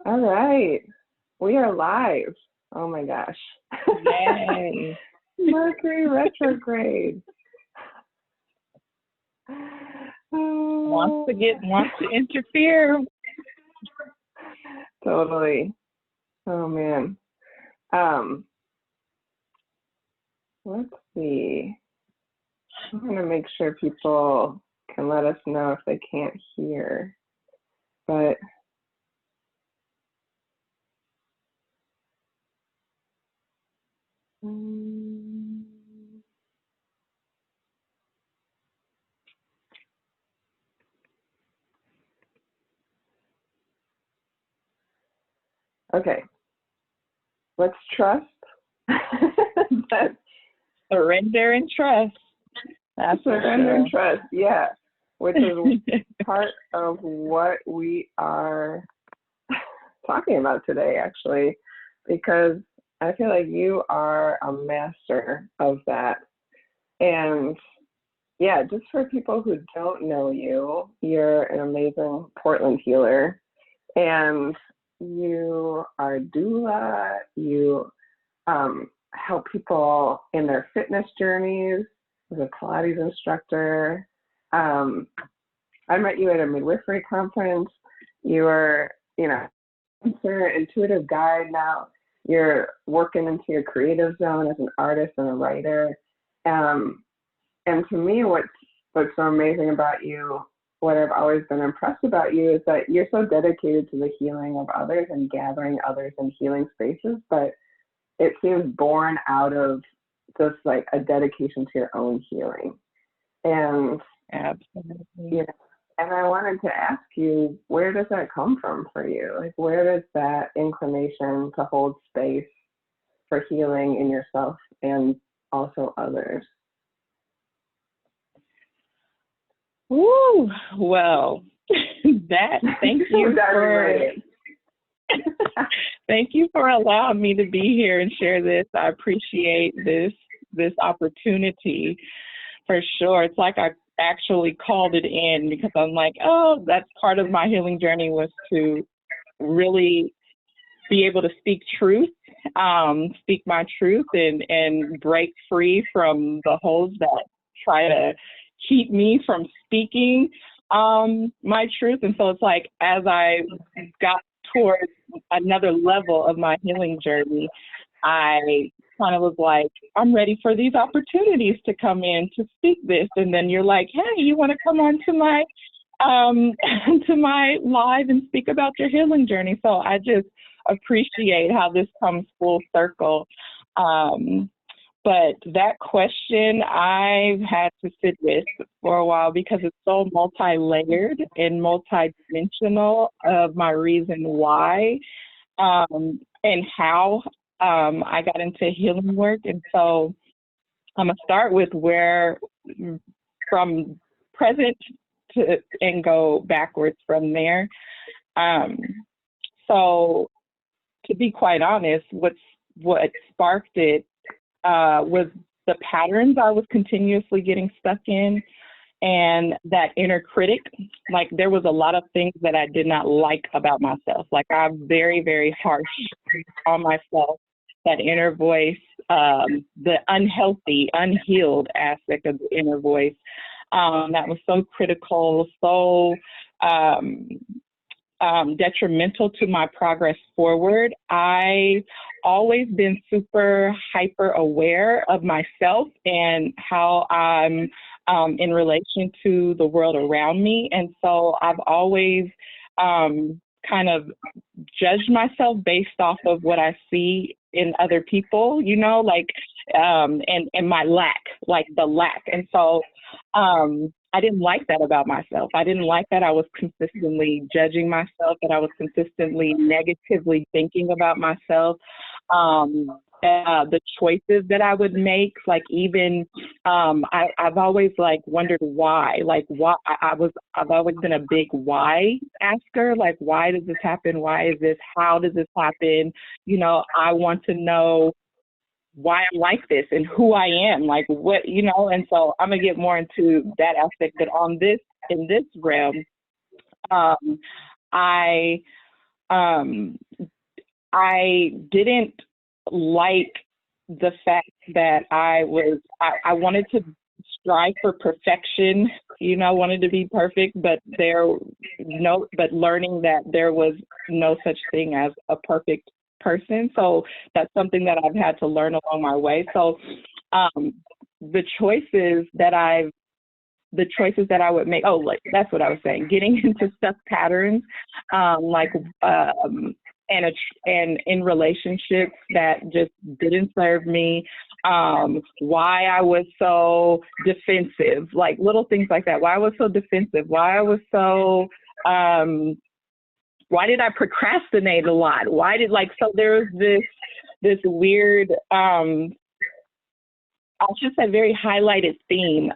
All right. We are live. Oh my gosh. Yay. Mercury retrograde. Wants to interfere. Totally. Oh man. Let's see. I'm gonna make sure people can let us know if they can't hear. But okay. Let's trust. Surrender and trust. That's surrender and trust, yeah. Which is part of what we are talking about today, actually, because I feel like you are a master of that. And yeah, just for people who don't know you, you're an amazing Portland healer, and you are a doula. You help people in their fitness journeys as a Pilates instructor. I met you at a midwifery conference. You are, intuitive guide now. You're working into your creative zone as an artist and a writer. And to me, what's so amazing about you, what I've always been impressed about you, is that you're so dedicated to the healing of others and gathering others in healing spaces, but it seems born out of just like a dedication to your own healing. And absolutely. And I wanted to ask you, where does that come from for you? Like, where does that inclination to hold space for healing in yourself and also others? Woo! Well, thank you thank you for allowing me to be here and share this. I appreciate this opportunity for sure. It's like I actually called it in because I'm like, oh, that's part of my healing journey, was to really be able to speak truth, speak my truth and break free from the holds that try to keep me from speaking my truth. And so it's like, as I got towards another level of my healing journey, I kind of was like, I'm ready for these opportunities to come in to speak this. And then you're like, hey, you want to come on to my to my live and speak about your healing journey. So I just appreciate how this comes full circle. But that question I've had to sit with for a while because it's so multi-layered and multi-dimensional of my reason why and how I got into healing work. And so I'm going to start with from present and go backwards from there. So to be quite honest, what sparked it was the patterns I was continuously getting stuck in, and that inner critic. Like, there was a lot of things that I did not like about myself. Like, I'm very, very harsh on myself. That inner voice, the unhealthy, unhealed aspect of the inner voice, that was so critical, so detrimental to my progress forward. I've always been super hyper aware of myself and how I'm in relation to the world around me. And so I've always kind of judged myself based off of what I see in other people, and my lack, like the lack. And so I didn't like that about myself. I didn't like that I was consistently judging myself, that I was consistently negatively thinking about myself. The choices that I would make, like even I've always wondered why, I've always been a big why asker, like, why does this happen? Why is this? How does this happen? I want to know why I'm like this and who I am, like what, and so I'm gonna get more into that aspect. But in this realm, I I didn't like the fact that I wanted to strive for perfection, wanted to be perfect, but but learning that there was no such thing as a perfect person. So that's something that I've had to learn along my way. So the choices that I would make, that's what I was saying, getting into stuck patterns, and in relationships that just didn't serve me, why I was so defensive, like little things like that, why I was so defensive, why I was so, why did I procrastinate a lot? So there was this weird, I should say very highlighted theme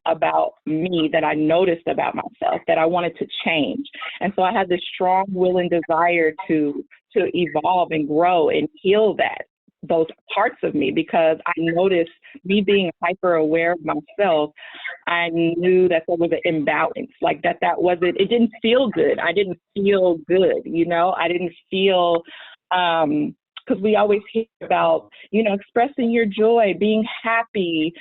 about me that I noticed about myself that I wanted to change. And so I had this strong will and desire to evolve and grow and heal those parts of me, because I noticed, me being hyper aware of myself, I knew that there was an imbalance, like that wasn't, it didn't feel good. I didn't feel good, I didn't feel, because we always hear about, expressing your joy, being happy,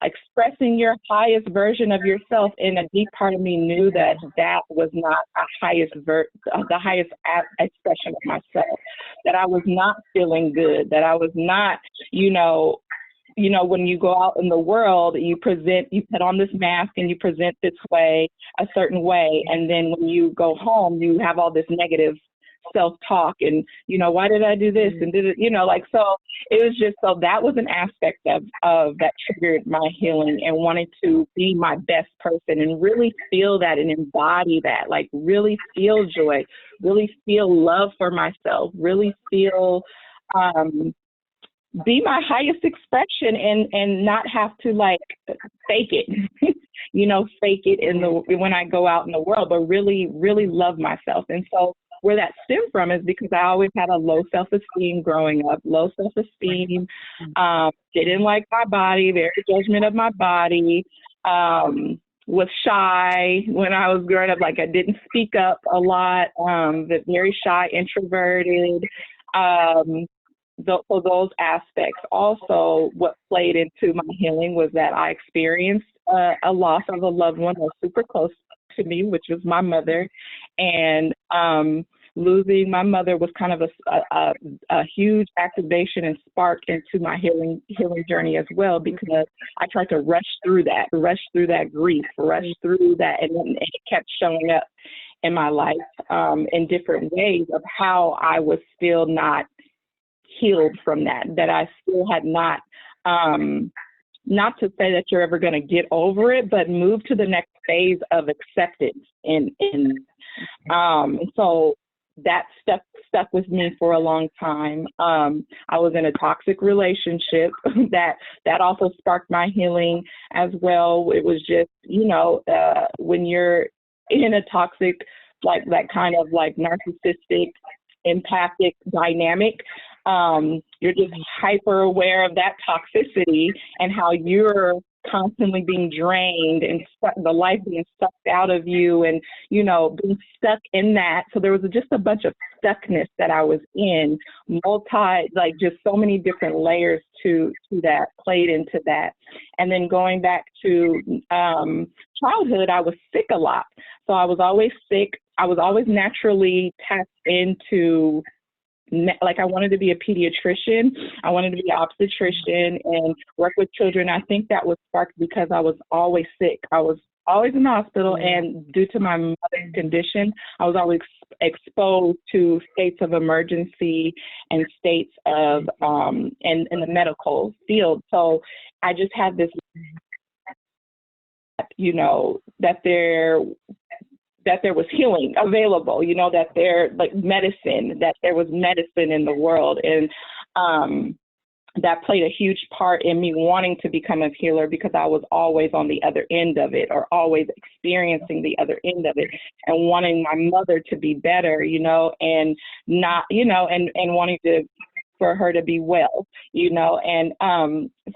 expressing your highest version of yourself. And a deep part of me knew that was not the highest expression of myself, that I was not feeling good, that I was not, when you go out in the world, you put on this mask and you present this way, a certain way. And then when you go home, you have all this negative self-talk and, why did I do this? And so it was just, so that was an aspect of that triggered my healing, and wanted to be my best person and really feel that and embody that, like really feel joy, really feel love for myself, really feel, be my highest expression and not have to fake it, fake it when I go out in the world, but really, really love myself. And so where that stemmed from is because I always had a low self-esteem growing up, didn't like my body, very judgment of my body, was shy when I was growing up, I didn't speak up a lot, but very shy, introverted. So those aspects. Also, what played into my healing was that I experienced a loss of a loved one that was super close to me, which was my mother. And losing my mother was kind of a huge activation and spark into my healing journey as well, because I tried to rush through that grief, rush through that, and it kept showing up in my life in different ways of how I was still not healed from that I still had not to say that you're ever going to get over it, but move to the next phase of acceptance. And so that stuck with me for a long time. I was in a toxic relationship that also sparked my healing as well. It was just, when you're in a toxic, that kind of narcissistic, empathic dynamic, you're just hyper aware of that toxicity and how you're constantly being drained and the life being sucked out of you, and being stuck in that. So there was just a bunch of stuckness that I was in, just so many different layers to that played into that. And then going back to childhood, I was sick a lot. So I was always sick. I was always naturally tapped into, I wanted to be a pediatrician. I wanted to be an obstetrician and work with children. I think that was sparked because I was always sick. I was always in the hospital, and due to my mother's condition, I was always exposed to states of emergency and states of, in the medical field. So I just had this, that there was healing available, that there was medicine in the world. And that played a huge part in me wanting to become a healer, because I was always on the other end of it, or always experiencing the other end of it, and wanting my mother to be better, and not, and wanting for her to be well, and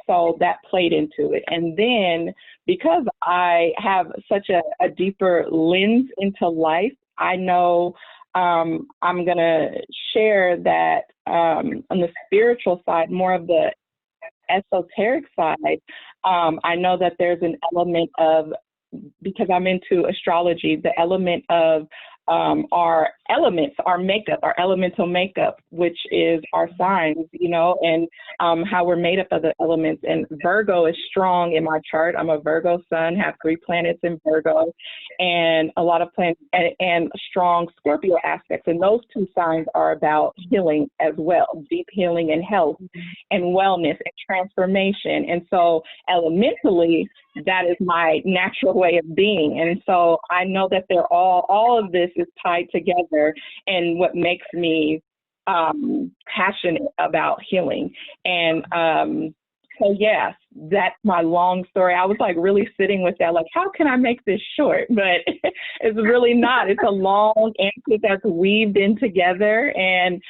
so that played into it. And then because I have such a deeper lens into life, I know I'm going to share that on the spiritual side, more of the esoteric side, I know that there's an element of, because I'm into astrology, the element of our elements, our makeup, our elemental makeup, which is our signs, you know, and how we're made up of the elements. And Virgo is strong in my chart. I'm a Virgo sun, have 3 planets in Virgo, and a lot of planets and strong Scorpio aspects. And those 2 signs are about healing as well, deep healing and health and wellness and transformation. And so elementally, that is my natural way of being. And so I know that they're all of this is tied together, and what makes me passionate about healing. And so yes, that's my long story. I was like really sitting with that, like, how can I make this short? But it's really not. It's a long answer that's weaved in together, and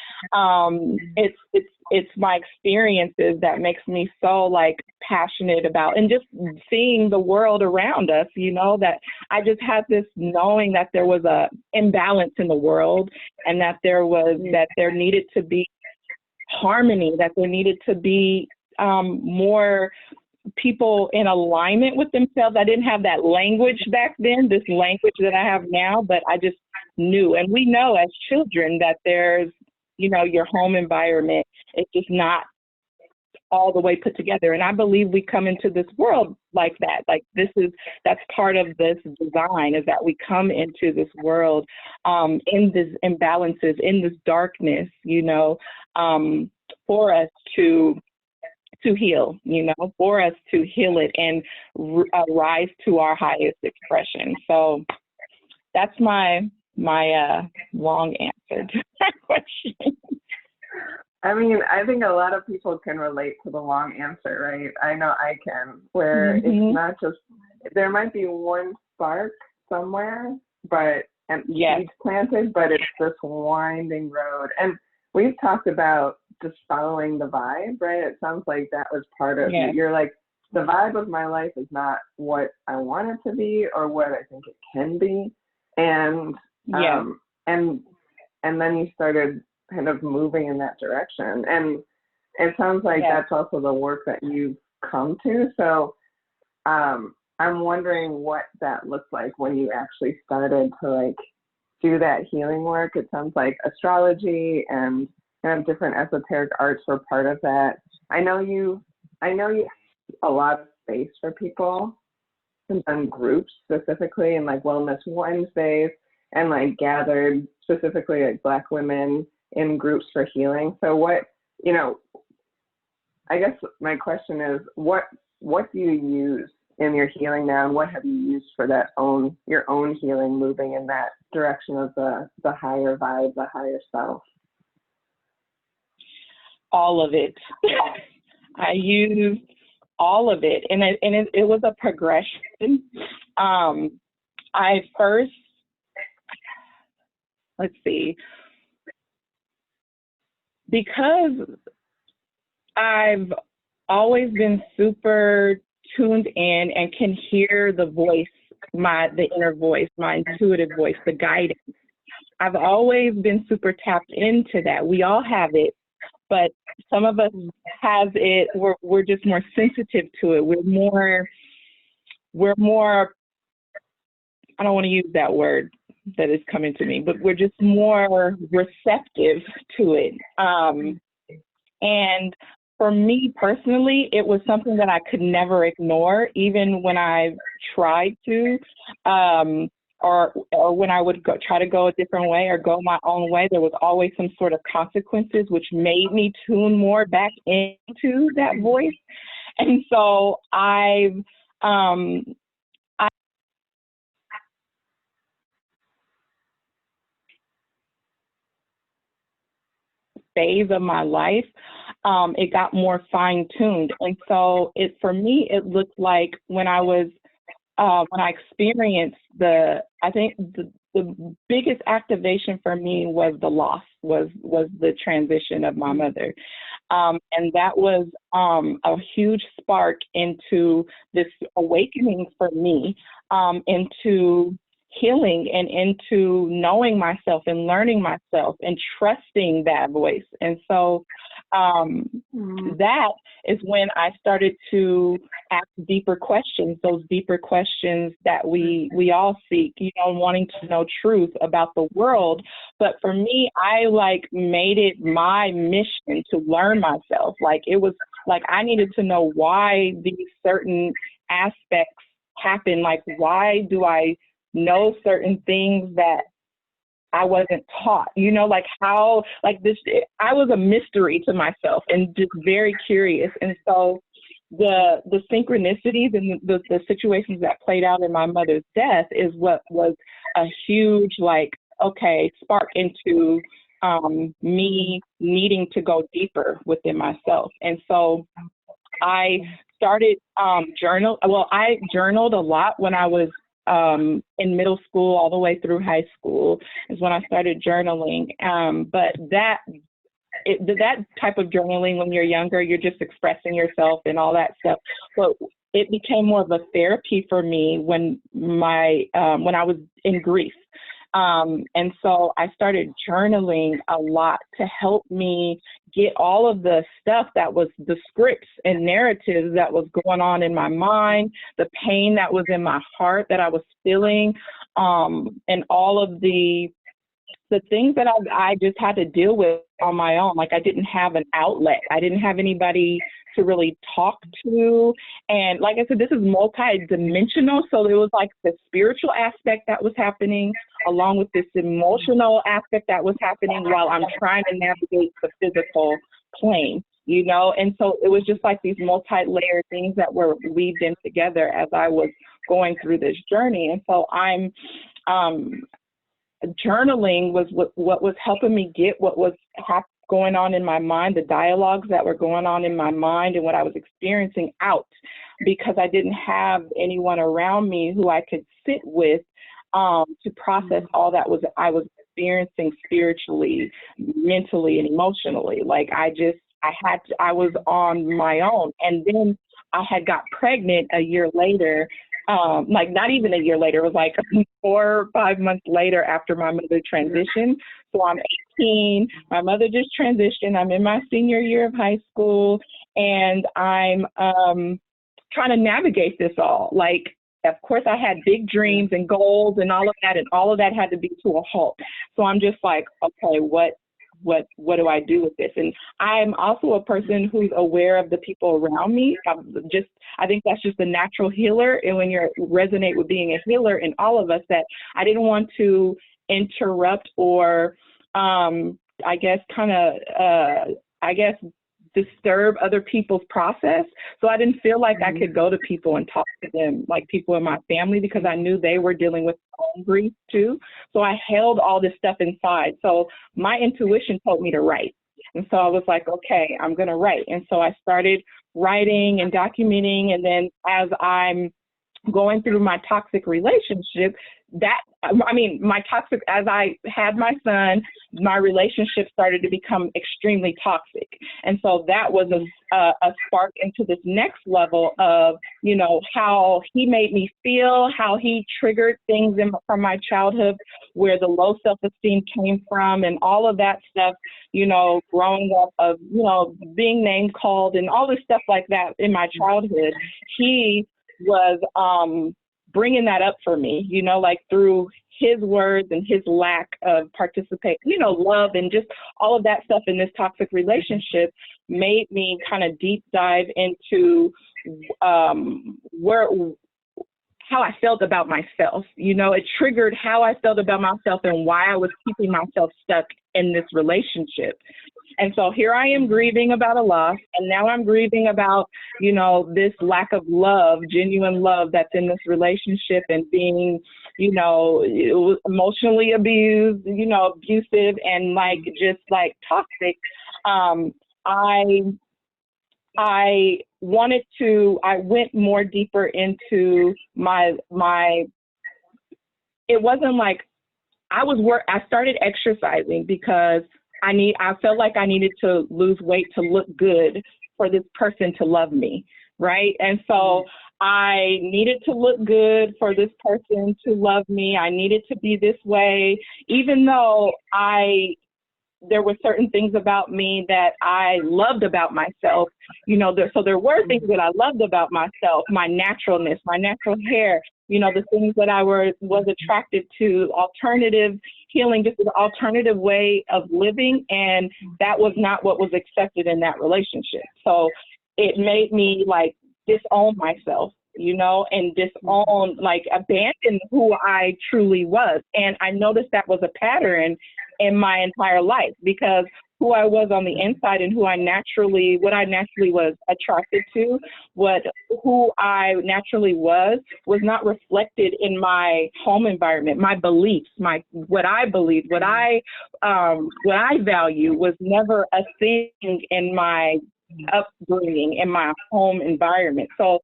it's my experiences that makes me so like passionate about, and just seeing the world around us, you know, that I just had this knowing that there was a imbalance in the world, and that there needed to be harmony, that there needed to be more people in alignment with themselves. I didn't have that language back then, this language that I have now, but I just knew. And we know as children that there's, you know, your home environment, it's just not all the way put together. And I believe we come into this world like that. Like that's part of this design, is that we come into this world in these imbalances, in this darkness, you know, for us to heal, you know, for us to heal it and rise to our highest expression. So that's my long answer to that question. I mean, I think a lot of people can relate to the long answer, right? I know I can, where it's not just, there might be one spark somewhere, and seeds planted, but it's this winding road. And we've talked about just following the vibe, right? It sounds like that was part of it. You're like, the vibe of my life is not what I want it to be or what I think it can be. And and then you started kind of moving in that direction. And it sounds like that's also the work that you've come to. So I'm wondering what that looked like when you actually started to like do that healing work. It sounds like astrology and kind of different esoteric arts were part of that. I know you have a lot of space for people and done groups specifically, and like Wellness Wednesdays, and like gathered specifically like Black women in groups for healing. So what, you know, I guess my question is, what do you use in your healing now, and what have you used for your own healing, moving in that direction of the higher vibe, the higher self? All of it. I used all of it, and it was a progression. I first, let's see, because I've always been super tuned in and can hear the voice, the inner voice, my intuitive voice, the guidance. I've always been super tapped into that. We all have it, but some of us have it. We're just more sensitive to it. We're more. I don't want to use that word that is coming to me, but we're just more receptive to it. And for me personally, it was something that I could never ignore, even when I tried to, or when I would try to go a different way or go my own way. There was always some sort of consequences, which made me tune more back into that voice. And so phase of my life, it got more fine-tuned. And so for me, it looked like when I experienced I think the biggest activation for me was the loss, was the transition of my mother. And that was a huge spark into this awakening for me, into healing and into knowing myself and learning myself and trusting that voice. And so that is when I started to ask deeper questions, those deeper questions that we all seek, wanting to know truth about the world. But for me, I made it my mission to learn myself. It was I needed to know why these certain aspects happen. Why do I know certain things that I wasn't taught, how, this, I was a mystery to myself and just very curious. And so the synchronicities and the situations that played out in my mother's death is what was a huge, spark into me needing to go deeper within myself. And so I started I journaled a lot when I was in middle school all the way through high school is when I started journaling. But that type of journaling when you're younger, you're just expressing yourself and all that stuff. But it became more of a therapy for me when I was in grief. And so I started journaling a lot to help me get all of the stuff that was the scripts and narratives that was going on in my mind, the pain that was in my heart that I was feeling, and all of the things that I just had to deal with on my own. I didn't have an outlet. I didn't have anybody to really talk to. And like I said, this is multi-dimensional. So it was the spiritual aspect that was happening along with this emotional aspect that was happening while I'm trying to navigate the physical plane, And so it was just these multi-layered things that were weaved in together as I was going through this journey. And so journaling was what was helping me get what was going on in my mind, the dialogues that were going on in my mind and what I was experiencing out, because I didn't have anyone around me who I could sit with to process all that I was experiencing spiritually, mentally, and emotionally. I was on my own. And then I had got pregnant a year later. Not even a year later, it was 4 or 5 months later after my mother transitioned. So I'm 18, my mother just transitioned, I'm in my senior year of high school, and I'm trying to navigate this all. Of course, I had big dreams and goals and all of that had to be to a halt. So I'm just okay, what do I do with this? And I'm also a person who's aware of the people around me. I think that's just a natural healer. And when you resonate with being a healer in all of us, that I didn't want to interrupt or, disturb other people's process. So I didn't feel like I could go to people and talk to them, people in my family, because I knew they were dealing with their own grief too. So I held all this stuff inside. So my intuition told me to write. And so I was okay, I'm going to write. And so I started writing and documenting. And then as I'm going through my toxic relationship, as I had my son, my relationship started to become extremely toxic. And so that was a spark into this next level of, how he made me feel, how he triggered things from my childhood, where the low self-esteem came from, and all of that stuff, growing up of, being name called and all this stuff like that in my childhood. He was bringing that up for me, through his words and his lack of participation, love and just all of that stuff in this toxic relationship made me kind of deep dive into how I felt about myself. It triggered how I felt about myself and why I was keeping myself stuck in this relationship. And so here I am grieving about a loss, and now I'm grieving about, this lack of love, genuine love that's in this relationship, and being, emotionally abused, abusive and toxic. I went more deeper into it wasn't I started exercising because I felt like I needed to lose weight to look good for this person to love me, right? And so I needed to look good for this person to love me. I needed to be this way, even though there were certain things about me that I loved about myself. So there were things that I loved about myself, my naturalness, my natural hair, the things that I was attracted to, alternative healing, just an alternative way of living. And that was not what was accepted in that relationship. So it made me like disown myself, and disown, like abandon who I truly was. And I noticed that was a pattern in my entire life, because who I was on the inside and what I naturally was attracted to, who I naturally was not reflected in my home environment. My beliefs, what I believed, what I value was never a thing in my upbringing, in my home environment. So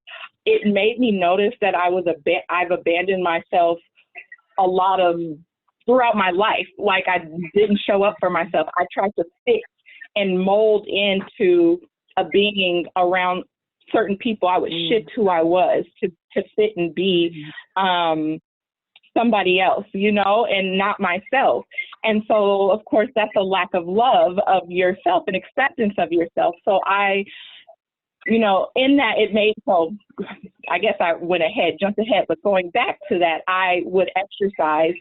it made me notice that I've abandoned myself a lot throughout my life. Like, I didn't show up for myself. I tried to fit and mold into a being around certain people. I would shift who I was to fit and be somebody else, and not myself. And so, of course, that's a lack of love of yourself and acceptance of yourself. So in that, I guess I jumped ahead, but going back to that, I would exercise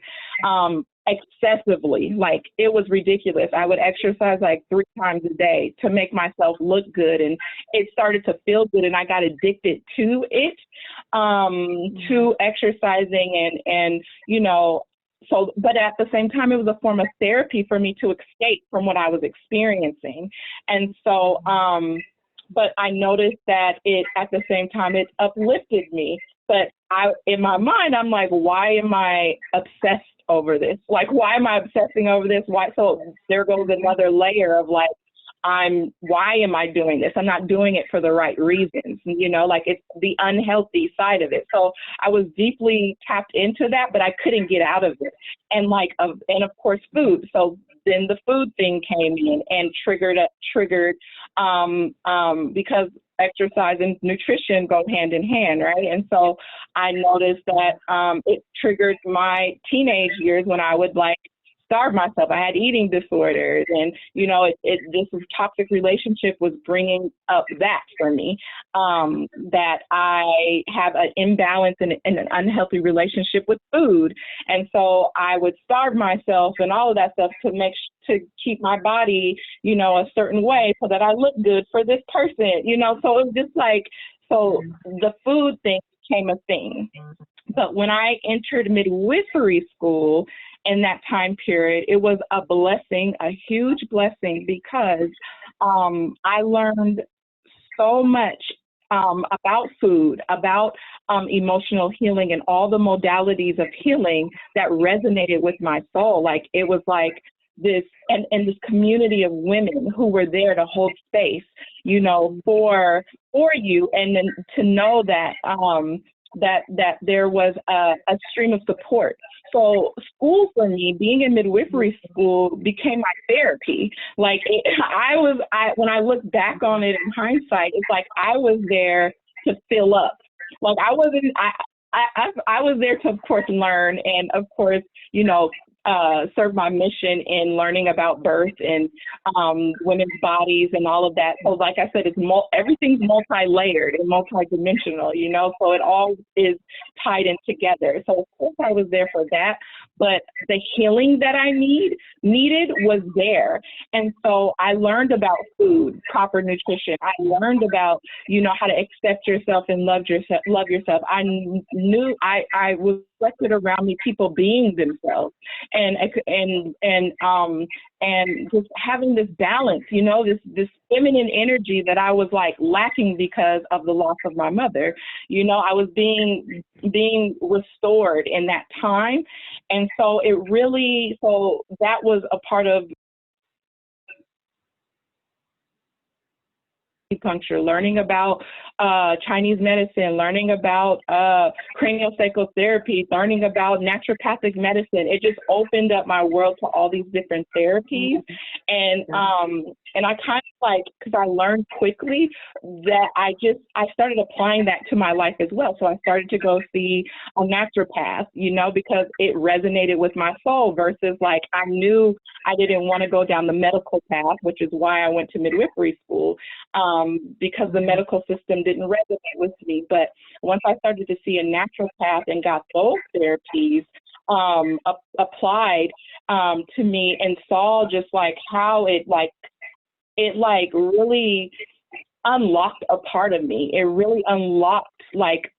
excessively. Like, it was ridiculous. I would exercise like 3 times a day to make myself look good. And it started to feel good, and I got addicted to it, to exercising and so, but at the same time, it was a form of therapy for me to escape from what I was experiencing. And so, but I noticed that at the same time, it uplifted me. But in my mind, I'm like, why am I obsessed over this? Like, why am I obsessing over this? Why? So there goes another layer of like, why am I doing this? I'm not doing it for the right reasons, like it's the unhealthy side of it. So I was deeply tapped into that, but I couldn't get out of it. And of course, food. So then the food thing came in and triggered because exercise and nutrition go hand in hand, right? And so I noticed that it triggered my teenage years when I would starve myself. I had eating disorders, and this toxic relationship was bringing up that for me, that I have an imbalance and an unhealthy relationship with food, and so I would starve myself and all of that stuff to keep my body, a certain way so that I look good for this person, So it was just so the food thing became a thing. But when I entered midwifery school in that time period, it was a blessing, a huge blessing, because I learned so much about food, about emotional healing, and all the modalities of healing that resonated with my soul. Like, it was like this, and this community of women who were there to hold space, for you, and then to know that that there was a stream of support. So school for me, being in midwifery school, became my therapy. Like, when I look back on it in hindsight, it's like I was there to fill up. Like, I was there to, of course, learn, and of course, serve my mission in learning about birth and women's bodies and all of that. So like I said, everything's multi-layered and multi-dimensional, so it all is tied in together. So of course I was there for that, but the healing that I needed was there. And so I learned about food, proper nutrition. I learned about, how to accept yourself and love yourself. I knew I was reflected around me people being themselves, and just having this balance, this feminine energy that I was lacking because of the loss of my mother. I was being restored in that time, and so that was a part of acupuncture, learning about Chinese medicine, learning about craniosacral therapy, learning about naturopathic medicine. It just opened up my world to all these different therapies, and And I kind of like, because I learned quickly that I started applying that to my life as well. So I started to go see a naturopath, you know, because it resonated with my soul versus like I knew I didn't want to go down the medical path, which is why I went to midwifery school, because the medical system didn't resonate with me. But once I started to see a naturopath and got those therapies applied to me and saw just like how it really unlocked a part of me. It really unlocked, like,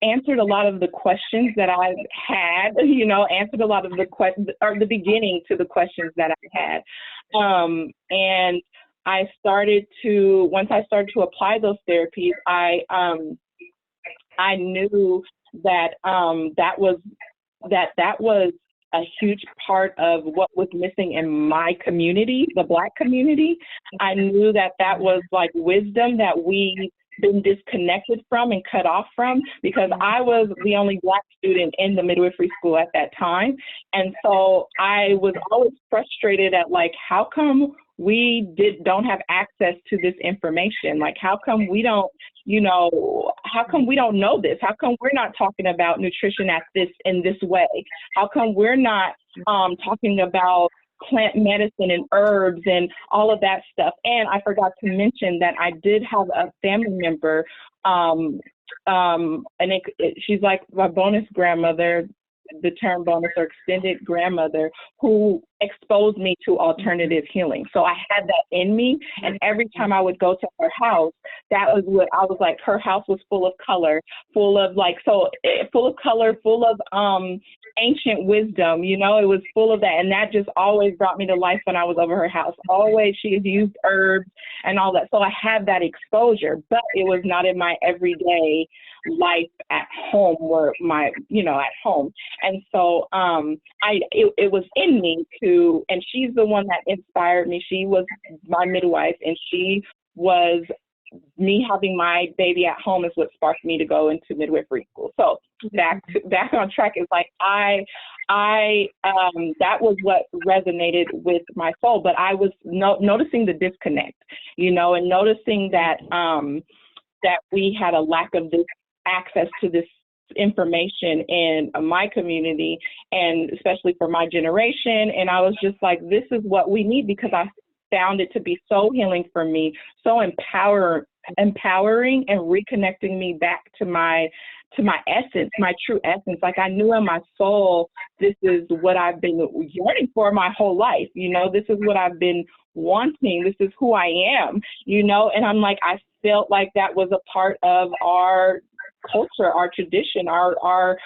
answered a lot of the questions that I had, you know, answered a lot of the questions, or the beginning to the questions that I had. And I started to, once I started to apply those therapies, I knew that that was a huge part of what was missing in my community, the Black community. I knew that was like wisdom that we been disconnected from and cut off from, because I was the only Black student in the midwifery school at that time. And so I was always frustrated at like, how come we don't have access to this information? Like, how come we don't, you know, how come we don't know this? How come we're not talking about nutrition in this way? How come we're not talking about plant medicine and herbs and all of that stuff? And I forgot to mention that I did have a family member, she's like my bonus grandmother, the term bonus or extended grandmother, who exposed me to alternative healing. So I had that in me. And every time I would go to her house, that was what I was like, her house was full of color, full of ancient wisdom, you know, it was full of that. And that just always brought me to life when I was over her house. Always, she had used herbs and all that. So I had that exposure, but it was not in my everyday life at home, at home. And so it was in me to, and she's the one that inspired me. She was my midwife, and me having my baby at home is what sparked me to go into midwifery school. So back on track is like that was what resonated with my soul. But I was noticing the disconnect, you know, and noticing that that we had a lack of this access to this information in my community, and especially for my generation. And I was just like, this is what we need, because I found it to be so healing for me, so empowering and reconnecting me back to my essence, my true essence. Like, I knew in my soul, this is what I've been yearning for my whole life. You know, this is what I've been wanting. This is who I am, you know? And I'm like, I felt like that was a part of our culture, our tradition, our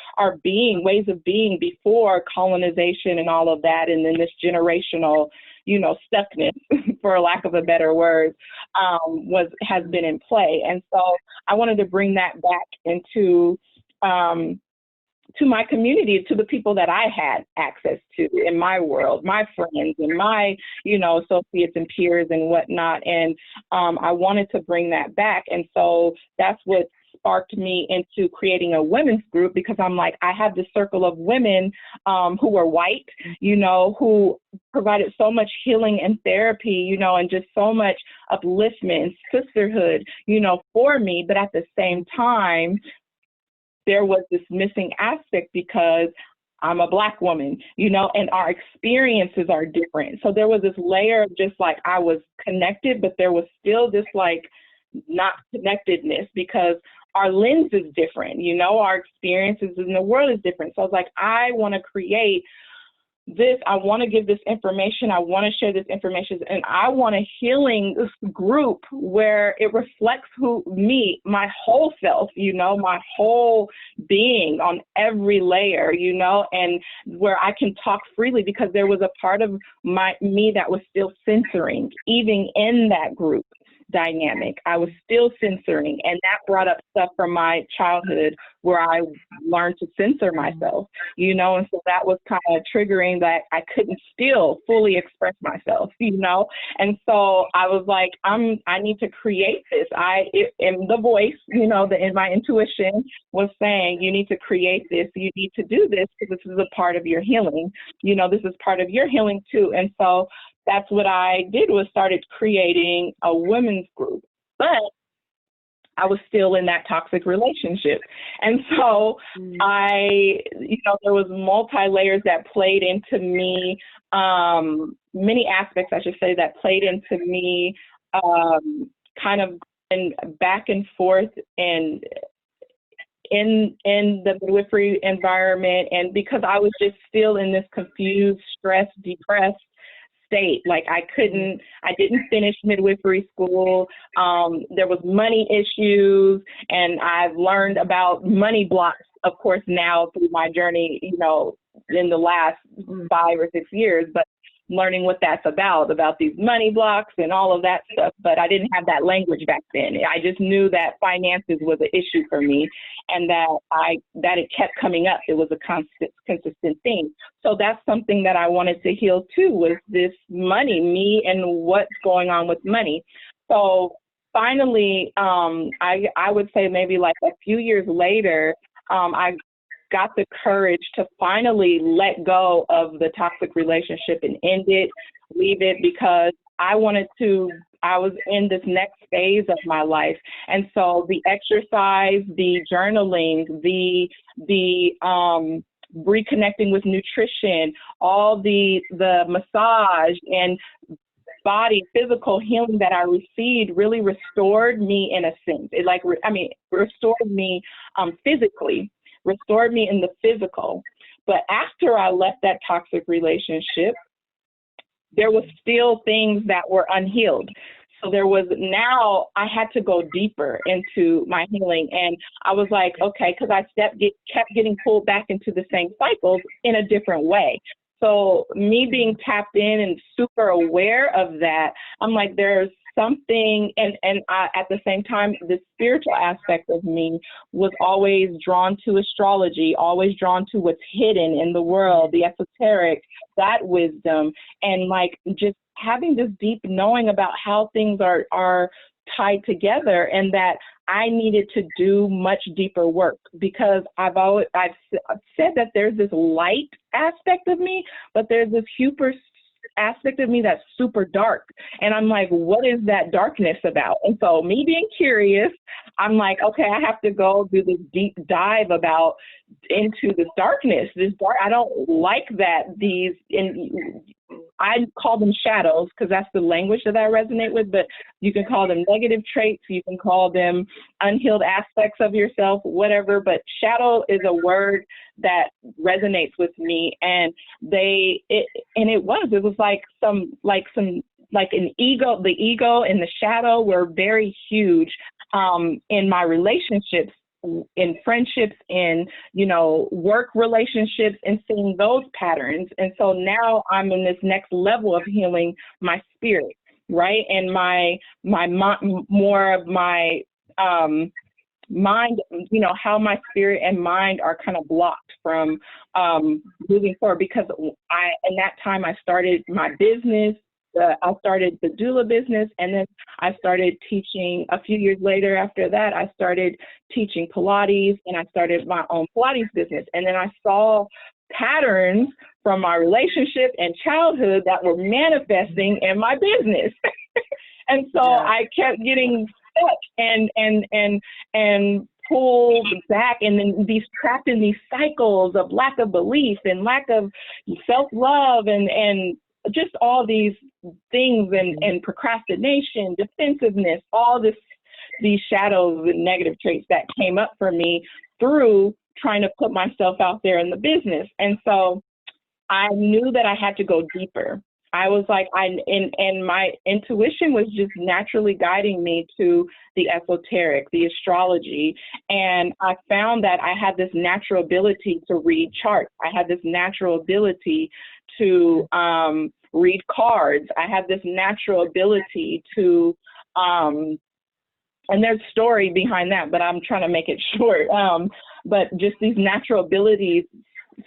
being, ways of being before colonization and all of that. And then this generational, you know, stuckness, for lack of a better word, has been in play. And so I wanted to bring that back into to my community, to the people that I had access to in my world, my friends and my, you know, associates and peers and whatnot. And I wanted to bring that back. And so that's what sparked me into creating a women's group, because I'm like, I have this circle of women who were white, you know, who provided so much healing and therapy, you know, and just so much upliftment, sisterhood, you know, for me. But at the same time, there was this missing aspect, because I'm a Black woman, you know, and our experiences are different. So there was this layer of just like, I was connected, but there was still this like not connectedness, because our lens is different, you know, our experiences in the world is different. So I was like, I want to create this, I want to give this information, I want to share this information, and I want a healing group where it reflects my whole self, you know, my whole being on every layer, you know, and where I can talk freely, because there was a part of me that was still censoring, even in that group dynamic. I was still censoring, and that brought up stuff from my childhood where I learned to censor myself, you know, and so that was kind of triggering that I couldn't still fully express myself, you know, and so I was like, I need to create this. In the voice, you know, in my intuition was saying, you need to create this, you need to do this, because this is a part of your healing, you know, this is part of your healing too. And so that's what I did, was started creating a women's group. But I was still in that toxic relationship. And so there was multi-layers that played into me, many aspects, I should say, that played into me, kind of in back and forth and in the midwifery environment. And because I was just still in this confused, stressed, depressed state. Like I didn't finish midwifery school. There was money issues, and I've learned about money blocks, of course, now through my journey, in the last 5 or 6 years, but learning what that's about these money blocks and all of that stuff. But I didn't have that language back then. I just knew that finances was an issue for me, and that it kept coming up. It was a consistent thing. So that's something that I wanted to heal too, was this money, me and what's going on with money. So finally, I would say maybe like a few years later, I got the courage to finally let go of the toxic relationship and end it, leave it, because I was in this next phase of my life. And so the exercise, the journaling, the reconnecting with nutrition, all the massage and body, physical healing that I received really restored me in a sense. Restored me physically, restored me in the physical. But after I left that toxic relationship, there was still things that were unhealed. So now I had to go deeper into my healing. And I was like, okay, because I kept getting pulled back into the same cycles in a different way. So me being tapped in and super aware of that, I'm like, there's something, and I, at the same time, the spiritual aspect of me was always drawn to astrology, always drawn to what's hidden in the world, the esoteric, that wisdom, and like just having this deep knowing about how things are tied together, and that I needed to do much deeper work, because I've said that there's this light aspect of me, but there's this super aspect of me that's super dark. And I'm like, what is that darkness about? And so me being curious, I'm like, okay, I have to go do this deep dive into this darkness, I don't like that I call them shadows because that's the language that I resonate with, but you can call them negative traits, you can call them unhealed aspects of yourself, whatever, but shadow is a word that resonates with me. And it was like an ego, the ego and the shadow were very huge in my relationships, in friendships, in, work relationships, and seeing those patterns. And so now I'm in this next level of healing my spirit, right? And my more of my mind, how my spirit and mind are kind of blocked from moving forward, because in that time I started my business. I started the doula business, and then I started teaching a few years later. After that, I started teaching Pilates, and I started my own Pilates business. And then I saw patterns from my relationship and childhood that were manifesting in my business. And so I kept getting stuck and pulled back, and then trapped in these cycles of lack of belief and lack of self-love and just all these things, and procrastination, defensiveness, all these shadows and negative traits that came up for me through trying to put myself out there in the business. And so I knew that I had to go deeper. I was like, and my intuition was just naturally guiding me to the esoteric, the astrology. And I found that I had this natural ability to read charts. I had this natural ability to read cards. I had this natural ability to, and there's story behind that, but I'm trying to make it short. But just these natural abilities,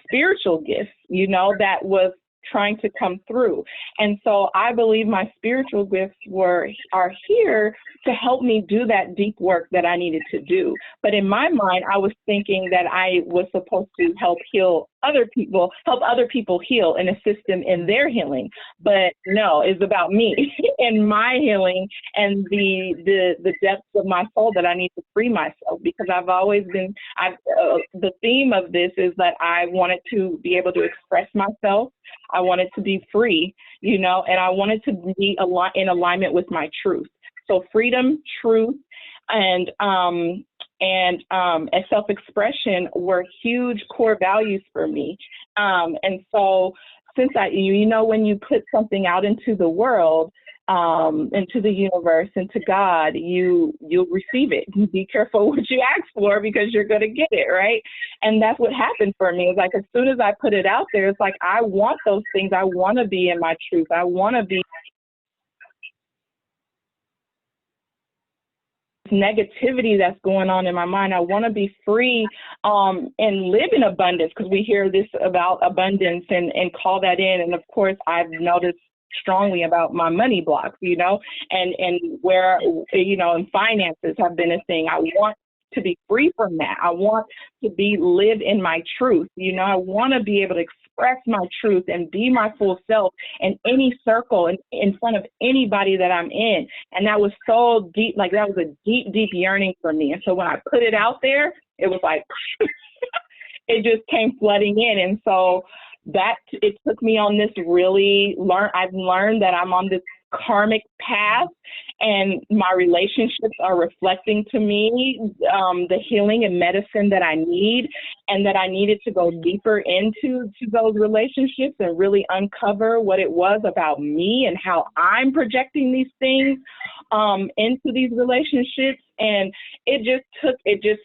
spiritual gifts, that was trying to come through. And so I believe my spiritual gifts are here to help me do that deep work that I needed to do. But in my mind, I was thinking that I was supposed to help other people heal and assist them in their healing. But no, it's about me and my healing and the depths of my soul that I need to free myself, because I've always been, the theme of this is that I wanted to be able to express myself. I wanted to be free, and I wanted to be in alignment with my truth. So freedom, truth, and self-expression were huge core values for me. And so since when you put something out into the world, into the universe, into God, you'll receive it. Be careful what you ask for, because you're going to get it, right? And that's what happened for me. It's like, as soon as I put it out there, it's like, I want those things. I want to be in my truth. I want to be negativity that's going on in my mind. I want to be free and live in abundance, because we hear this about abundance and call that in. And of course, I've noticed strongly about my money blocks, and where, and finances have been a thing. I want to be free from that. I want to live in my truth. I want to be able to express my truth and be my full self in any circle and in front of anybody that I'm in. And that was so deep, that was a deep, deep yearning for me. And so when I put it out there, it was like, it just came flooding in. And so it took me on this I've learned that I'm on this karmic path, and my relationships are reflecting to me the healing and medicine that I need, and that I needed to go deeper into those relationships and really uncover what it was about me and how I'm projecting these things into these relationships. And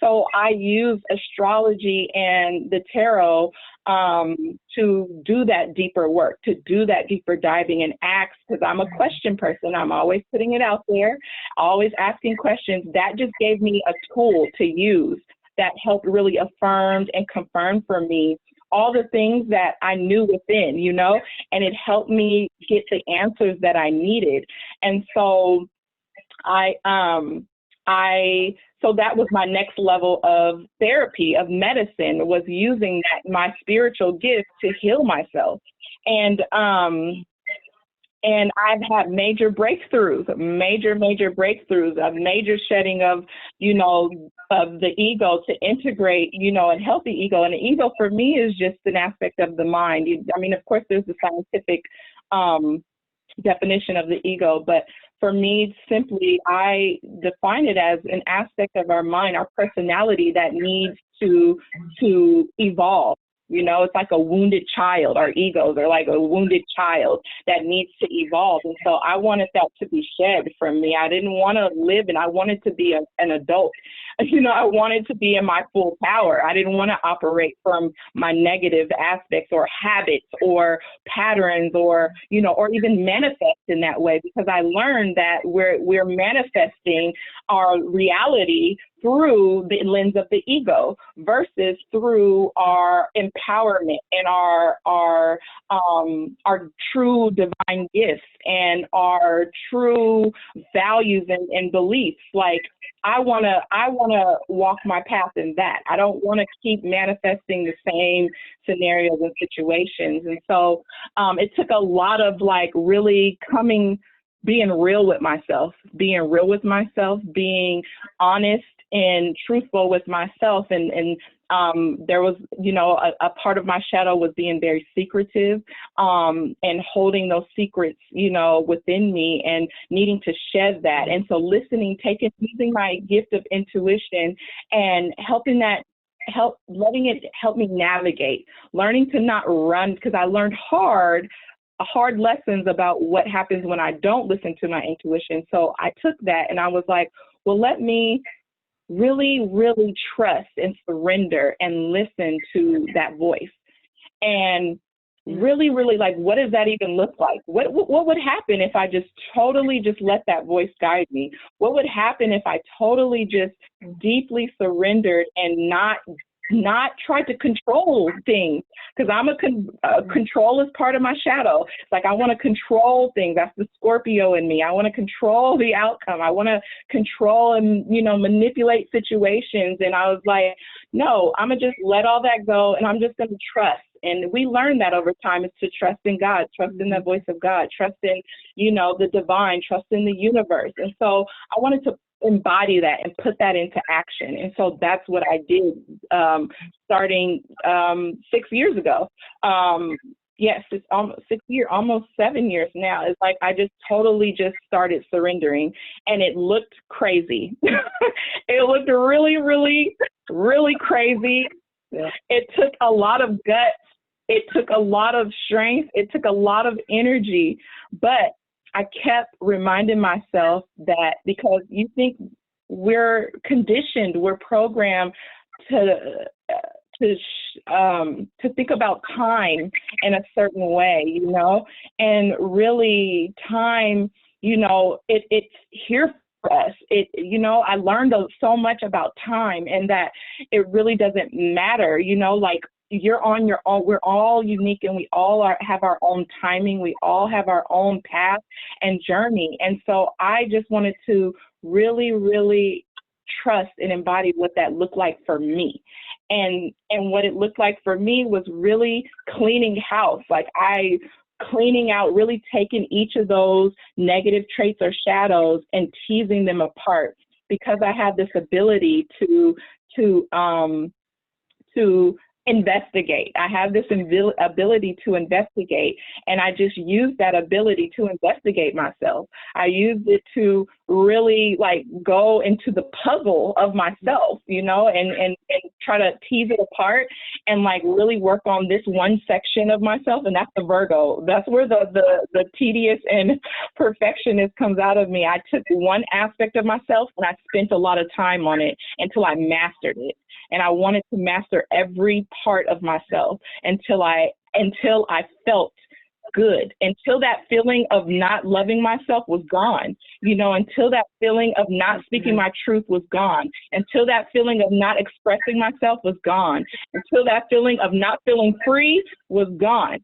so I use astrology and the tarot to do that deeper work, to do that deeper diving and ask, because I'm a question person. I'm always putting it out there, always asking questions. That just gave me a tool to use that helped really affirm and confirm for me all the things that I knew within, and it helped me get the answers that I needed. And so so that was my next level of therapy, of medicine, was using my spiritual gift to heal myself. And I've had major breakthroughs, a major major shedding of the ego to integrate, a healthy ego. And the ego for me is just an aspect of the mind. Of course, there's the scientific definition of the ego, but for me, simply, I define it as an aspect of our mind, our personality that needs to evolve. It's like a wounded child. Our egos are like a wounded child that needs to evolve. And so I wanted that to be shed from me. I didn't want to live, and I wanted to be an adult. I wanted to be in my full power. I didn't want to operate from my negative aspects or habits or patterns or even manifest in that way, because I learned that we're manifesting our reality through the lens of the ego versus through our empowerment and our true divine gifts and our true values and beliefs. Like, I want to walk my path in that. I don't want to keep manifesting the same scenarios and situations. And so it took a lot of really being real with myself, being honest and truthful with myself. And there was, a part of my shadow was being very secretive and holding those secrets, within me and needing to shed that. And so using my gift of intuition and letting it help me navigate, learning to not run, because I learned hard lessons about what happens when I don't listen to my intuition. So I took that and I was like, well, let me really, really trust and surrender and listen to that voice. And really, really, what does that even look like? What would happen if I just totally just let that voice guide me? What would happen if I totally just deeply surrendered and not not try to control things, because control is part of my shadow. It's like I want to control things. That's the Scorpio in me. I want to control the outcome. I want to control and, manipulate situations. And I was like, no, I'm going to just let all that go, and I'm just going to trust. And we learn that over time, is to trust in God, trust in the voice of God, trust in, the divine, trust in the universe. And so I wanted to embody that and put that into action. And so that's what I did, starting 6 years ago. Yes, it's almost 7 years now. It's like I just totally just started surrendering, and it looked crazy. It looked really, really, really crazy. Yeah. It took a lot of guts. It took a lot of strength. It took a lot of energy, but I kept reminding myself that, because you think we're conditioned, we're programmed to think about time in a certain way, and really time, it's here for us. I learned so much about time, and that it really doesn't matter, like, you're on your own. We're all unique, and we all have our own timing. We all have our own path and journey. And so I just wanted to really, really trust and embody what that looked like for me. And what it looked like for me was really cleaning house. Like cleaning out, really taking each of those negative traits or shadows and teasing them apart, because I have this ability to investigate. I have this ability to investigate, and I just use that ability to investigate myself. I use it to really go into the puzzle of myself, and try to tease it apart and really work on this one section of myself, and that's the Virgo. That's where the tedious and perfectionist comes out of me. I took one aspect of myself and I spent a lot of time on it until I mastered it. And I wanted to master every part of myself until I felt good, until that feeling of not loving myself was gone, until that feeling of not speaking my truth was gone, until that feeling of not expressing myself was gone, until that feeling of not feeling free was gone.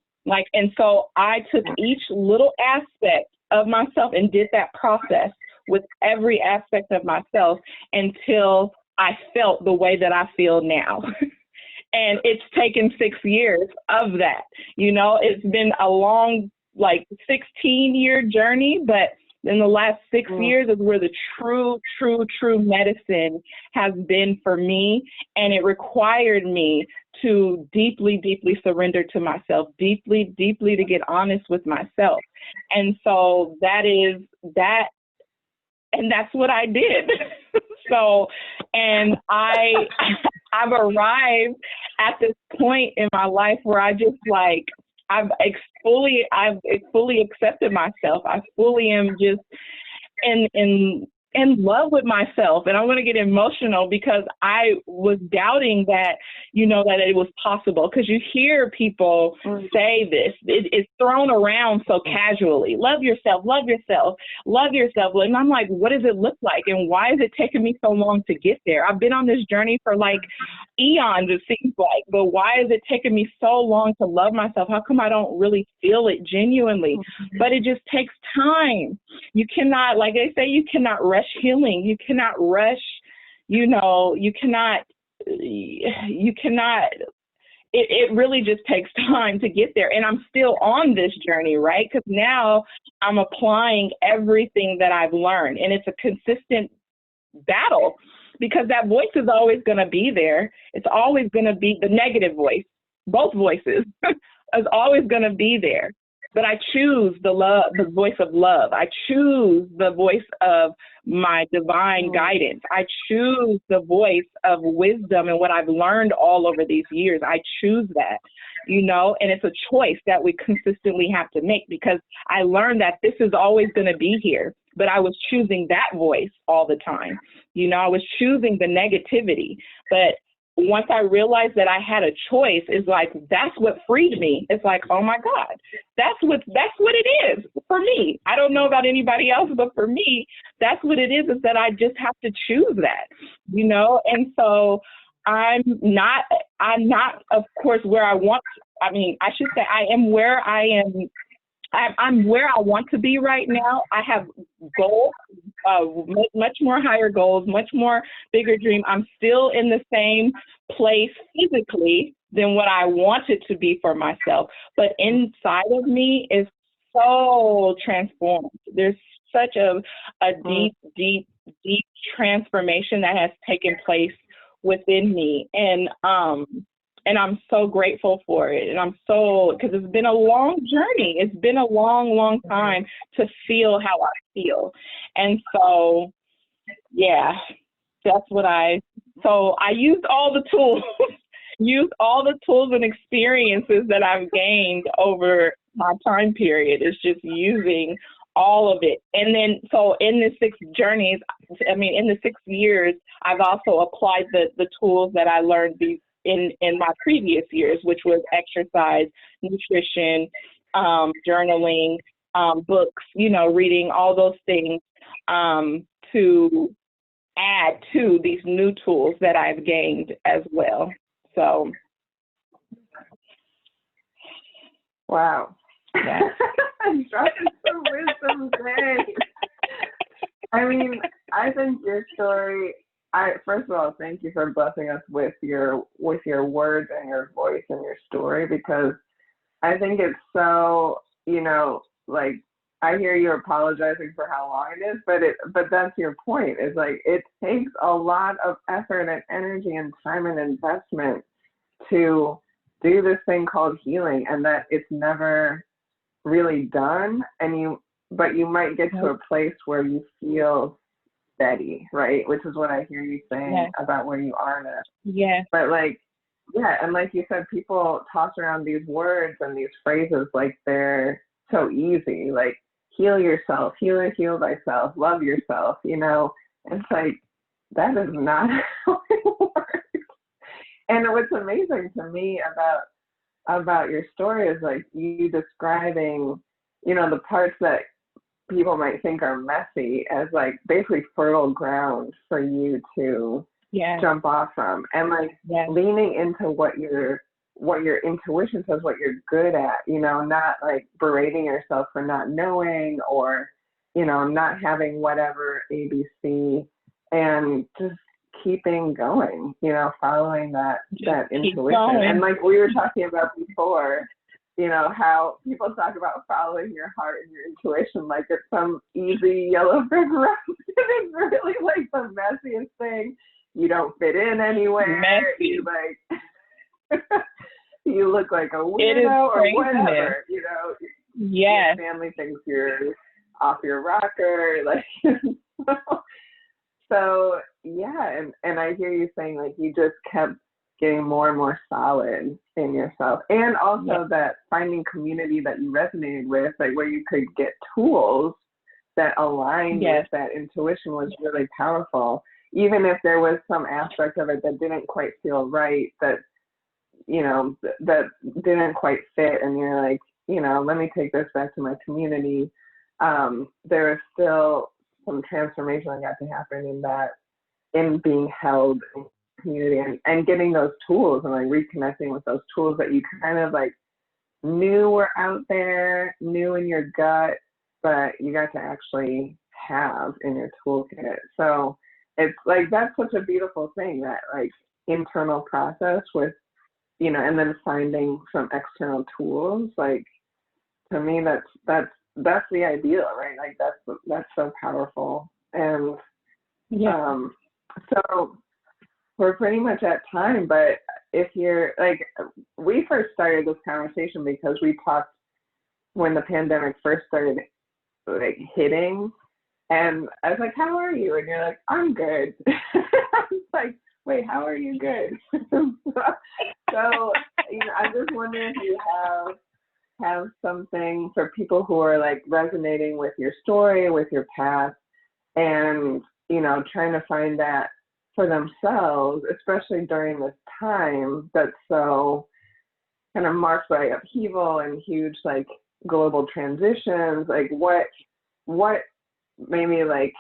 And so I took each little aspect of myself and did that process with every aspect of myself until I felt the way that I feel now. And it's taken 6 years of that. It's been a long, 16-year journey, but in the last 6 years is where the true medicine has been for me. And it required me to deeply, deeply surrender to myself, deeply, deeply to get honest with myself. And so that's what I did. So, and I've arrived at this point in my life where I just I've fully accepted myself. I fully am just in love with myself. And I'm going to get emotional because I was doubting that, that it was possible. Because you hear people say this, it's thrown around so casually. Love yourself, love yourself, love yourself. And I'm like, what does it look like? And why is it taking me so long to get there? I've been on this journey for eons, it seems like, but why is it taking me so long to love myself? How come I don't really feel it genuinely? But it just takes time. You cannot, like they say, you cannot rush healing. You cannot rush, you cannot, it really just takes time to get there. And I'm still on this journey, right? Because now I'm applying everything that I've learned, and it's a consistent battle because that voice is always going to be there. It's always going to be the negative voice. Both voices is always going to be there. But I choose the voice of love. I choose the voice of my divine guidance. I choose the voice of wisdom and what I've learned all over these years. I choose that, and it's a choice that we consistently have to make because I learned that this is always going to be here, but I was choosing that voice all the time. I was choosing the negativity, but once I realized that I had a choice, that's what freed me. It's like, oh my God, that's what it is for me. I don't know about anybody else, but for me, that's what it is that I just have to choose that, And so I'm not, of course, where I want, I should say I am where I am. I'm where I want to be right now. I have goals, much more higher goals, much more bigger dream. I'm still in the same place physically than what I wanted to be for myself. But inside of me is so transformed. There's such a deep, deep, deep transformation that has taken place within me. And I'm so grateful for it. And I'm so, because it's been a long journey. It's been a long, long time to feel how I feel. And so, yeah, that's what so I used all the tools, and experiences that I've gained over my time period. It's just using all of it. And then, so in the 6 years, I've also applied the tools that I learned in my previous years, which was exercise, nutrition, journaling, books, reading, all those things, to add to these new tools that I've gained as well. So. Wow. Yeah. Dropping some wisdom today. I think your story, first of all, thank you for blessing us with your words and your voice and your story, because I think it's so, like, I hear you apologizing for how long it is, but that's your point. Is like, it takes a lot of effort and energy and time and investment to do this thing called healing, and that it's never really done. But you might get to a place where you feel steady, right? Which is what I hear you saying about where you are now. Yeah. But and like you said, people toss around these words and these phrases like they're so easy, like heal yourself, heal thyself, love yourself, It's like, that is not how it works. And what's amazing to me about your story is like you describing, the parts that people might think are messy as like basically fertile ground for you to jump off from, and leaning into what your intuition says, what you're good at, not like berating yourself for not knowing, or, not having whatever ABC, and just keeping going, following that intuition. Going. And like we were talking about before, how people talk about following your heart and your intuition like it's some easy yellow brick road. It's really like the messiest thing. You don't fit in anywhere. Messy. You look like a weirdo or whatever, Yes. Your family thinks you're off your rocker, So and I hear you saying like you just kept getting more and more solid in yourself, and also that finding community that you resonated with, like where you could get tools that aligned with that intuition, was really powerful. Even if there was some aspect of it that didn't quite feel right, that that didn't quite fit, and you're like, let me take this back to my community. There is still some transformation that got to happen in being held in community, and getting those tools and like reconnecting with those tools that you kind of like knew were out there, knew in your gut, but you got to actually have in your toolkit. So it's like, that's such a beautiful thing, that like internal process with, and then finding some external tools. Like, to me, that's the ideal, right? Like that's so powerful. And so we're pretty much at time, but if you're like, we first started this conversation because we talked when the pandemic first started like hitting, and I was like, how are you? And you're like, I'm good. I was like, wait, how are you good? So I'm just wondering if you have something for people who are like resonating with your story, with your path, and trying to find that for themselves, especially during this time that's so kind of marked by upheaval and huge like global transitions. Like what maybe like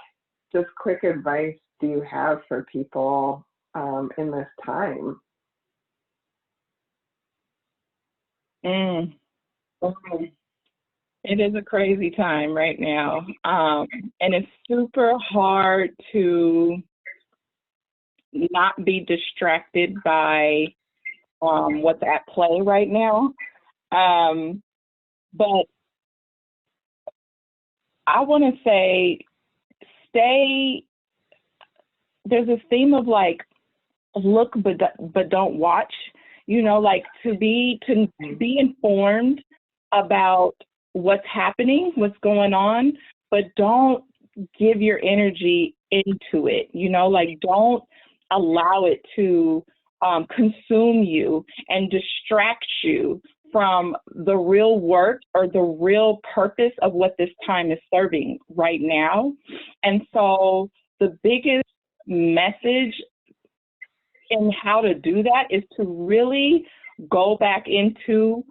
just quick advice do you have for people in this time. Mm. It is a crazy time right now. And it's super hard to not be distracted by what's at play right now. But I want to say, there's this theme of like, look, but don't watch, like to be informed about what's happening, what's going on, but don't give your energy into it, like don't allow it to consume you and distract you from the real work or the real purpose of what this time is serving right now. And so the biggest message in how to do that is to really go back into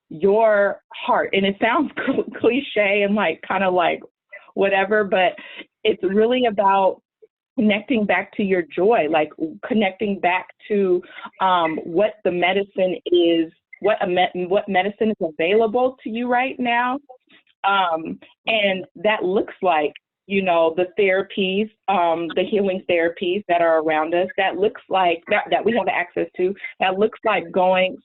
your heart. And it sounds cliche and like kind of like whatever, but it's really about connecting back to your joy, like connecting back to what the medicine is, what medicine is available to you right now. And that looks like, the therapies, the healing therapies that are around us, that looks like that we have access to, that looks like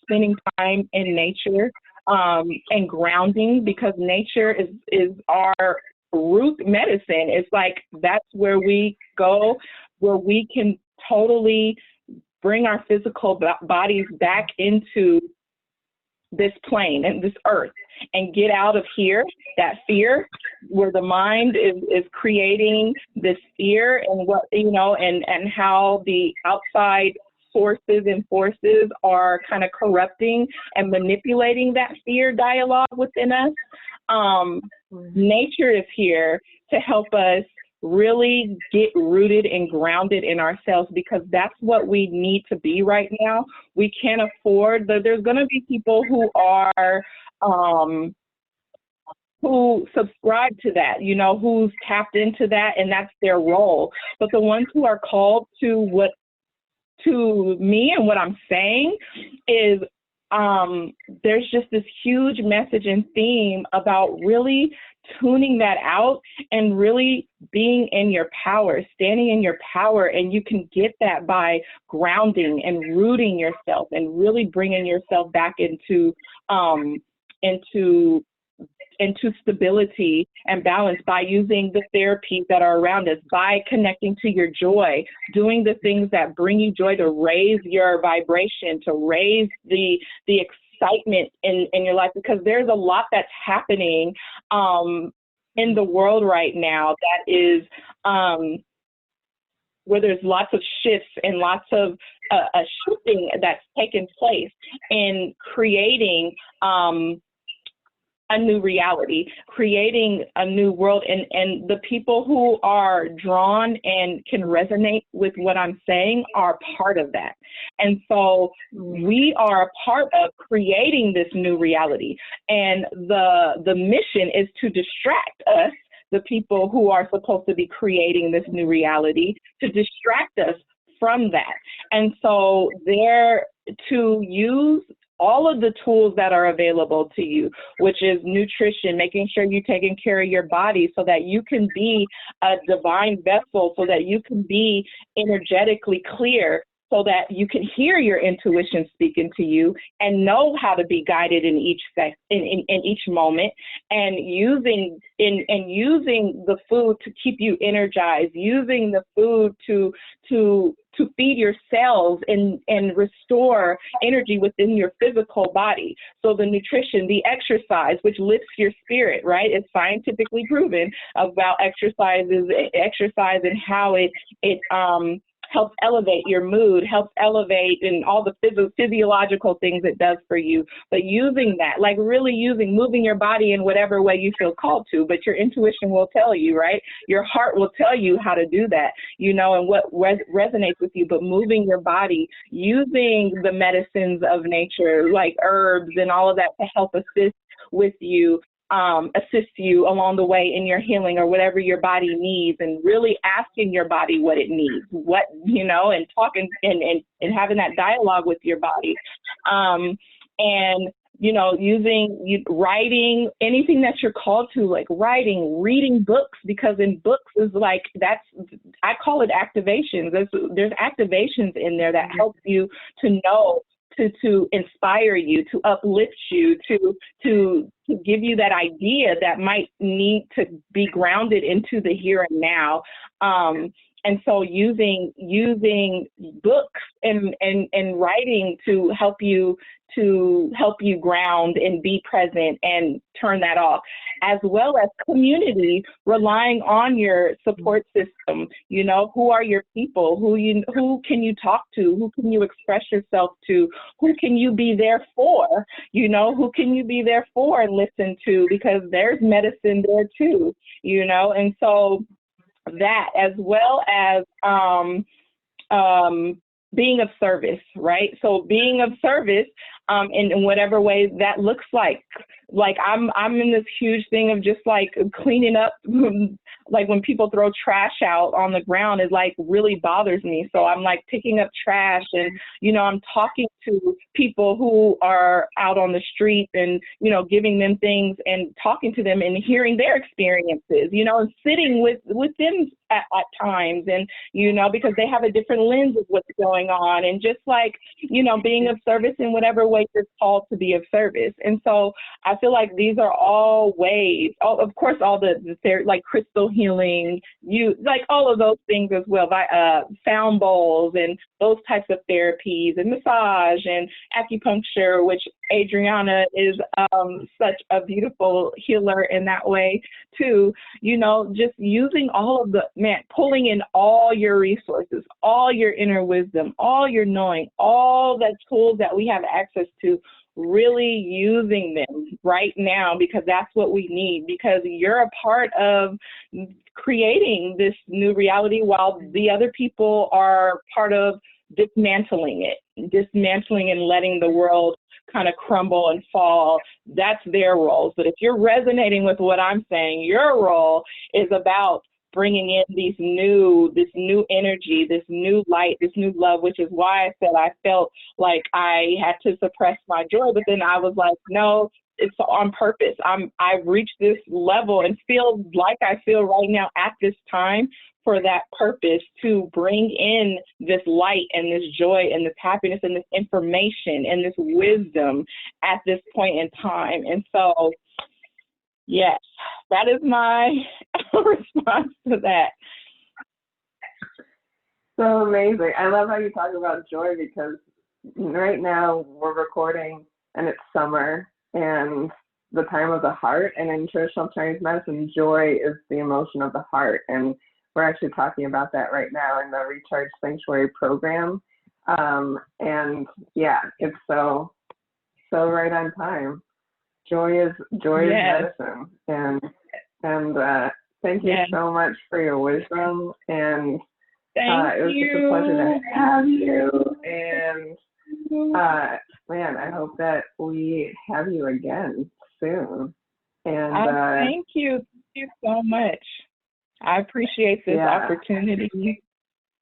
spending time in nature, and grounding, because nature is our root medicine. It's like, that's where we go, where we can totally bring our physical bodies back into this plane and this earth and get out of here, that fear, where the mind is creating this fear, and what, and how the outside sources and forces are kind of corrupting and manipulating that fear dialogue within us. Nature is here to help us really get rooted and grounded in ourselves, because that's what we need to be right now. We can't afford there's going to be people who are who subscribe to that, who's tapped into that, and that's their role. But the ones who are called to me and what I'm saying is there's just this huge message and theme about really tuning that out and really being in your power, standing in your power. And you can get that by grounding and rooting yourself and really bringing yourself back into stability and balance by using the therapies that are around us, by connecting to your joy, doing the things that bring you joy to raise your vibration, to raise the excitement in your life, because there's a lot that's happening in the world right now that is where there's lots of shifts and lots of a shifting that's taken place in creating a new reality, creating a new world. And the people who are drawn and can resonate with what I'm saying are part of that. And so we are a part of creating this new reality. And the mission is to distract us, the people who are supposed to be creating this new reality, to distract us from that. And so they're to use all of the tools that are available to you, which is nutrition, making sure you're taking care of your body so that you can be a divine vessel, so that you can be energetically clear, so that you can hear your intuition speaking to you and know how to be guided in each in each moment, and using the food to keep you energized, using the food to feed your cells and restore energy within your physical body. So the nutrition, the exercise, which lifts your spirit, right? It's scientifically proven about exercise and how it helps elevate your mood, helps elevate and all the physiological things it does for you. But using that, like really moving your body in whatever way you feel called to, but your intuition will tell you, right? Your heart will tell you how to do that, and what resonates with you, but moving your body, using the medicines of nature, like herbs and all of that to help assist with you assist you along the way in your healing or whatever your body needs, and really asking your body what it needs, and talking and having that dialogue with your body. And using writing, anything that you're called to, like writing, reading books, because in books is like, I call it activations. There's activations in there that help you to know, to inspire you, to uplift you, to give you that idea that might need to be grounded into the here and now. And so using books and writing to help you ground and be present and turn that off, as well as community, relying on your support system. Who are your people? Who can you talk to? Who can you express yourself to? Who can you be there for? Who can you be there for and listen to? Because there's medicine there too, and so that, as well as being of service, right? So being of service in whatever way that looks like. Like I'm in this huge thing of just like cleaning up, like when people throw trash out on the ground, it like really bothers me. So I'm like picking up trash, and I'm talking to people who are out on the street, and giving them things and talking to them and hearing their experiences, and sitting with them at times, and because they have a different lens of what's going on, and just like being of service in whatever way you're called to be of service. And so I feel like these are all ways, of course, all the like crystal healing, like all of those things as well, sound bowls and those types of therapies, and massage and acupuncture, which Adriana is such a beautiful healer in that way too. Just using all of pulling in all your resources, all your inner wisdom, all your knowing, all the tools that we have access to, really using them right now, because that's what we need, because you're a part of creating this new reality while the other people are part of dismantling and letting the world kind of crumble and fall. That's their roles. But if you're resonating with what I'm saying, your role is about bringing in this new energy, this new light, this new love, which is why I said I felt like I had to suppress my joy. But then I was like, no, it's on purpose. I've reached this level and feel like I feel right now at this time for that purpose, to bring in this light and this joy and this happiness and this information and this wisdom at this point in time. And so, yes, that is my response to that. So amazing. I love how you talk about joy, because right now we're recording and it's summer and the time of the heart, and in traditional Chinese medicine, joy is the emotion of the heart. And we're actually talking about that right now in the Recharge Sanctuary program. And yeah, it's so right on time. Joy is medicine. And thank you so much for your wisdom. And it was just a pleasure to have you. And man, I hope that we have you again soon. And thank you. Thank you so much. I appreciate this opportunity.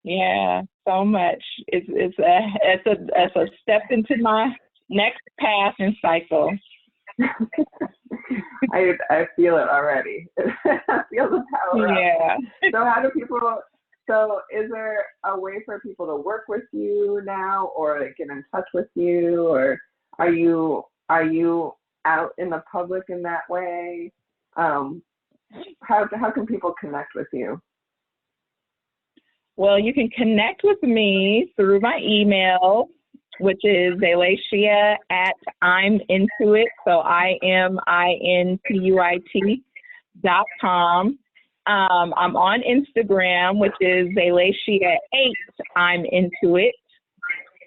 Yeah, so much. It's a step into my next path and cycle. I feel it already. I feel the power. Yeah. So is there a way for people to work with you now, or get in touch with you, or are you out in the public in that way? How can people connect with you? Well, you can connect with me through my email, which is Zalayshia at I'm Into It. So IMINTUIT.com. I'm on Instagram, which is Zalayshia8 I'm Into It.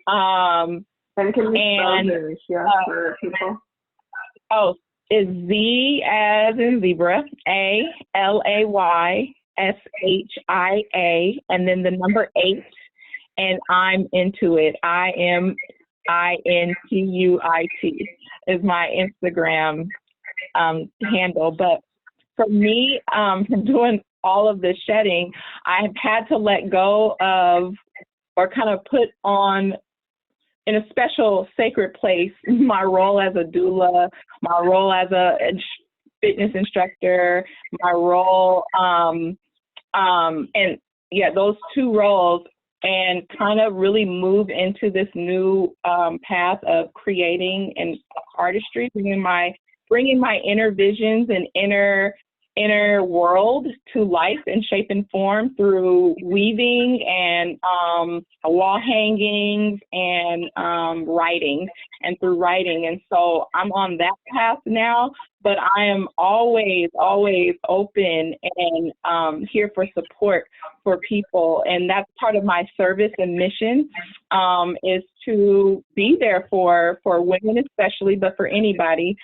And can you spell Zalayshia for people? Oh, it's Z as in zebra, ALAYSHIA, and then the number 8, and I'm Into It. IMINTUIT is my Instagram handle. But for me, from doing all of the shedding, I've had to let go of, or kind of put on in a special sacred place, my role as a doula, my role as a fitness instructor, my role, and yeah, those two roles, and kind of really move into this new path of creating and artistry, bringing my inner visions and inner world to life and shape and form through weaving and wall hangings and writing, and through writing. And so I'm on that path now, but I am always open and here for support for people. And that's part of my service and mission, is to be there for women especially, but for anybody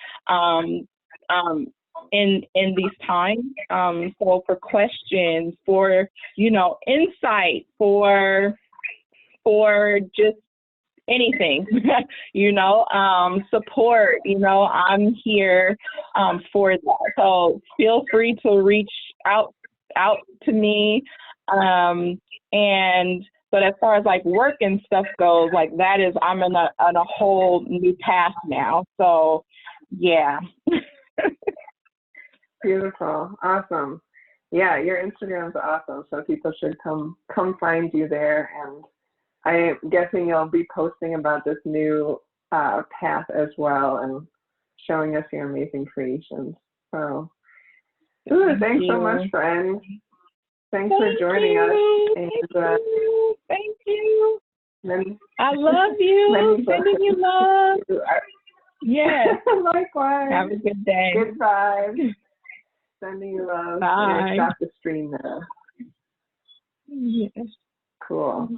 in these times. So for questions, for, insight, for just anything, support, I'm here for that. So feel free to reach out to me. But as far as like work and stuff goes, like I'm on a whole new path now. So yeah. Beautiful. Awesome. Yeah, your Instagram's awesome. So people should come find you there. And I'm guessing you'll be posting about this new path as well, and showing us your amazing creations. So thanks so much, friend. Thanks for joining us. And, Thank you. I love you. Sending you love. Yes. Likewise. Have a good day. Good vibes. Sending you love. Bye. Stop the stream now. Yes. Cool.